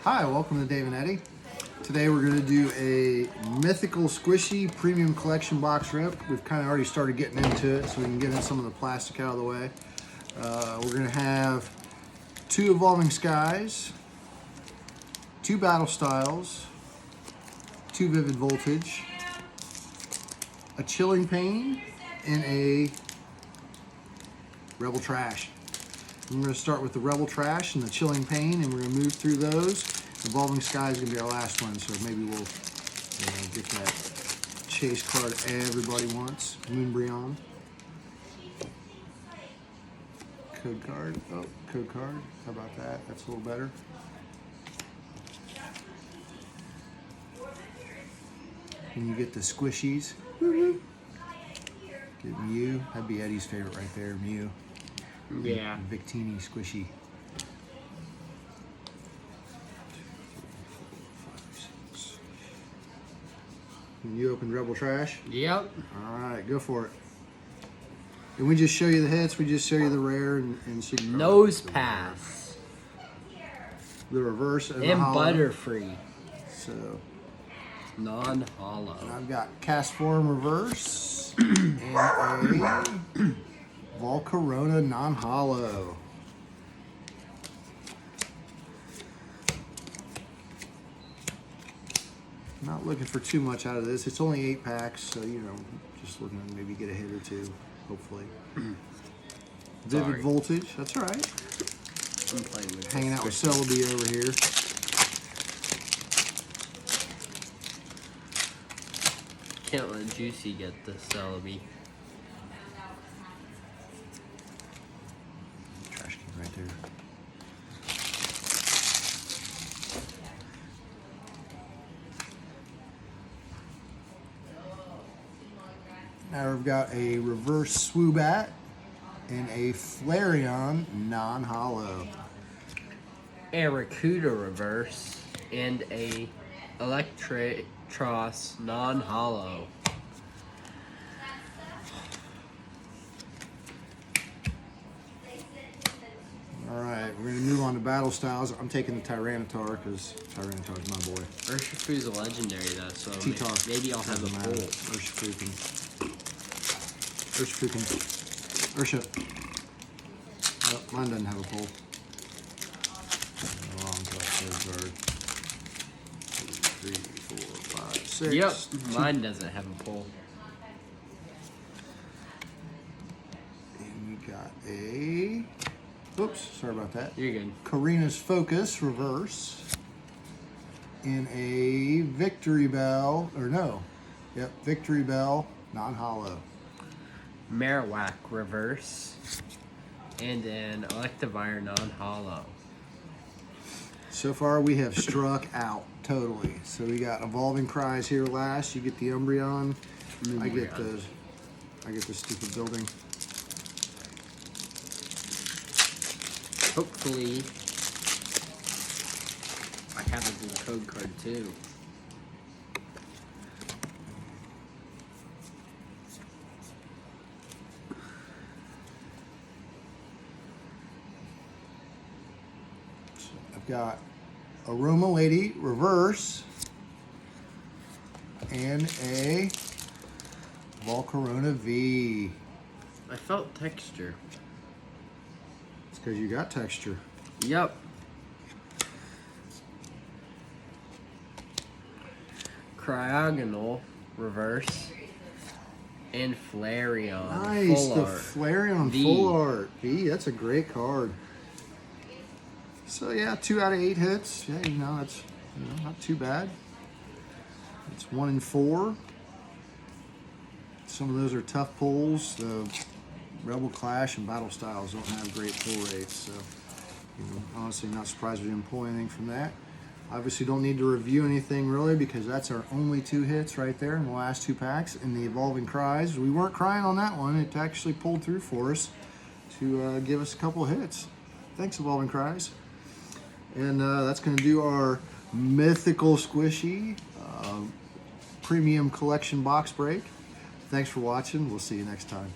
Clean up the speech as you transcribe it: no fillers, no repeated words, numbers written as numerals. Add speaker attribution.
Speaker 1: Hi, welcome to Dave and Eddie. Today we're going to do a Mythical Squishy Premium Collection box rip. We've kind of already started getting into it so we can get in some of the plastic out of the way. We're going to have 2 Evolving Skies, 2 Battle Styles, 2 Vivid Voltage, a Chilling Pain, and a Rebel Trash. I'm going to start with the Rebel Trash and the Chilling Pain, and we're going to move through those. Evolving Sky is going to be our last one, so maybe we'll get that chase card everybody wants. Moonbreon. Code card. Oh, code card. How about that? That's a little better. And you get the Squishies. Get Mew. That'd be Eddie's favorite right there, Mew.
Speaker 2: Yeah.
Speaker 1: Victini Squishy. 2, 3, 4, 5, 6. You opened Rebel Trash?
Speaker 2: Yep.
Speaker 1: Alright, go for it. And we just show you the hits, we just show you the rare and secret.
Speaker 2: Nose Pass.
Speaker 1: The reverse and
Speaker 2: And
Speaker 1: the hollow.
Speaker 2: Butterfree.
Speaker 1: So
Speaker 2: Non-hollow.
Speaker 1: I've got Cast Form Reverse and a Volcarona non-hollow. Not looking for too much out of this. It's only 8 packs, so you know, just looking to maybe get a hit or two, hopefully. Vivid Voltage, that's all right.
Speaker 2: I'm playing with
Speaker 1: Hanging out with Celebi over here.
Speaker 2: Can't let Juicy get the Celebi.
Speaker 1: Trash can right there. Now we've got a reverse Swoobat and a Flareon non-hollow.
Speaker 2: Arrokuda Reverse. And a Electros non-hollow.
Speaker 1: Alright, we're going to move on to Battle Styles. I'm taking the Tyranitar because Tyranitar's my boy.
Speaker 2: Urshifu's a legendary though, so
Speaker 1: T-Tar.
Speaker 2: maybe I'll have a
Speaker 1: Doesn't matter.
Speaker 2: pull.
Speaker 1: Ursha. Oh, mine doesn't have a pull. Wrong card. 2, 3, 4, 5, 6.
Speaker 2: Yep, mine doesn't have a pull.
Speaker 1: And we got a... Oops, sorry about that.
Speaker 2: You're good.
Speaker 1: Karina's Focus Reverse. And a Victory Bell, or no. Yep, Victory Bell non-hollow.
Speaker 2: Marowak Reverse. And an Electivire non-hollow.
Speaker 1: So far we have struck out totally. So we got Evolving Cries here last. You get the Umbreon. I get the stupid building.
Speaker 2: Hopefully, I have a good code card too.
Speaker 1: So I've got Aroma Lady Reverse and a Volcarona V.
Speaker 2: I felt texture.
Speaker 1: It's because you got texture.
Speaker 2: Yep. Cryogonal Reverse. And Flareon.
Speaker 1: Nice,
Speaker 2: Full
Speaker 1: the
Speaker 2: art.
Speaker 1: Flareon
Speaker 2: V.
Speaker 1: Full Art. V, that's a great card. So yeah, 2 out of 8 hits. Yeah, you know, that's not too bad. It's 1 in 4. Some of those are tough pulls. The Rebel Clash and Battle Styles don't have great pull rates, so honestly not surprised we didn't pull anything from that. Obviously don't need to review anything really because that's our only 2 hits right there in the last 2 packs. And the Evolving Cries, we weren't crying on that one. It actually pulled through for us to give us a couple hits. Thanks, Evolving Cries. And that's going to do our Mythical Squishy Premium Collection box break. Thanks for watching. We'll see you next time.